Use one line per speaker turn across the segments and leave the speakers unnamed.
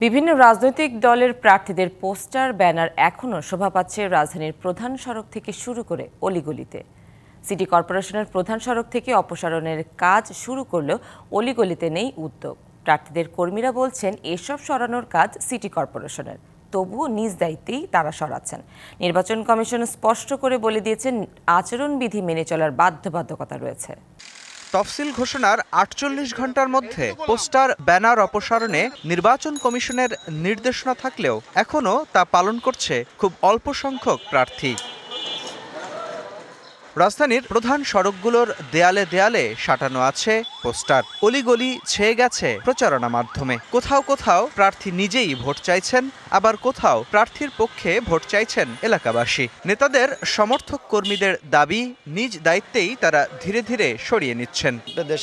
বিভিন্ন রাজনৈতিক দলের প্রার্থীদের পোস্টার ব্যানার এখনও শোভা পাচ্ছে রাজধানীর প্রধান সড়ক থেকে শুরু করে অলিগলিতে। সিটি কর্পোরেশনের প্রধান সড়ক থেকে অপসারণের কাজ শুরু করলেও অলিগলিতে নেই উদ্যোগ। প্রার্থীদের কর্মীরা বলছেন এসব সরানোর কাজ সিটি কর্পোরেশনের, তবুও নিজ দায়িত্বেই তারা সরাচ্ছেন। নির্বাচন কমিশন স্পষ্ট করে বলে দিয়েছেন আচরণবিধি মেনে চলার বাধ্যবাধকতা রয়েছে।
তফসিল ঘোষণার ৪৮ ঘন্টার মধ্যে পোস্টার ব্যানার অপসারণে নির্বাচন কমিশনের নির্দেশনা থাকলেও এখনও তা পালন করছে খুব অল্প সংখ্যক প্রার্থী। রাজধানীর প্রধান সড়কগুলোর দেয়ালে দেয়ালে সাঁটানো আছে পোস্টার। অলিগলি ছেয়ে গেছে প্রচারণা মাধ্যমে। কোথাও কোথাও প্রার্থী নিজেই ভোট চাইছেন, আবার কোথাও প্রার্থীর পক্ষে ভোট চাইছেন এলাকাবাসী। নেতাদের সমর্থক কর্মীদের দাবি, নিজ দায়িত্বেই তারা ধীরে ধীরে সরিয়ে নিচ্ছেন।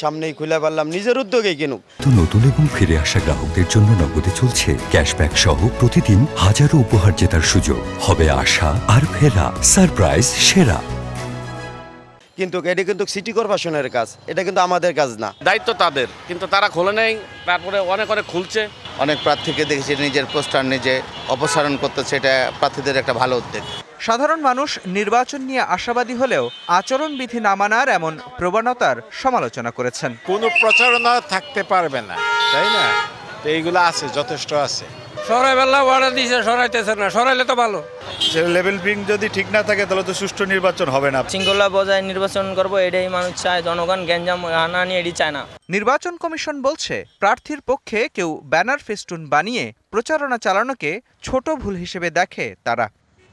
সামনেই খুলে পারলাম, নিজের উদ্যোগেই কিনুক।
নতুন এবং ফিরে আসা গ্রাহকদের জন্য নগদে চলছে ক্যাশব্যাক সহ প্রতিদিন হাজারো উপহার জেতার সুযোগ। হবে আশা আর ফেরা, সারপ্রাইজ সেরা।
কিন্তু এটা কিন্তু সিটি কর্পোরেশনের কাজ, এটা কিন্তু আমাদের কাজ না।
দায়িত্ব তাদের, কিন্তু তারা খোলে নেই। তারপরে অনেক খুলছে।
অনেক প্রার্থীকে দেখেছি নিজের পোস্টার নিজে অপসারণ করতেছে, এটা প্রার্থীদের একটা ভালো উদ্যোগ।
সাধারণ মানুষ নির্বাচন নিয়ে আশাবাদী হলেও আচরণবিধি না মানার এমন প্রবণতার সমালোচনা করেছেন।
কোনো প্রচারণা থাকতে পারবে না, তাই না? তো এইগুলো আছে, যথেষ্ট আছে।
সরাইবেলা অর্ডার দিয়েছে, সরাইতেছে না, সরাইলে তো ভালো।
লেভেল পিং যদি ঠিক না থাকে তাহলে তো সুষ্ঠু নির্বাচন হবে না।
শৃঙ্খলা বজায় নির্বাচন করবো, এটাই মানুষ চায়। জনগণ গ্যাঞ্জাম হানাহানি এটি চায় না।
নির্বাচন কমিশন বলছে প্রার্থীর পক্ষে কেউ ব্যানার ফেস্টুন বানিয়ে প্রচারণা চালানোকে ছোট ভুল হিসেবে দেখে তারা।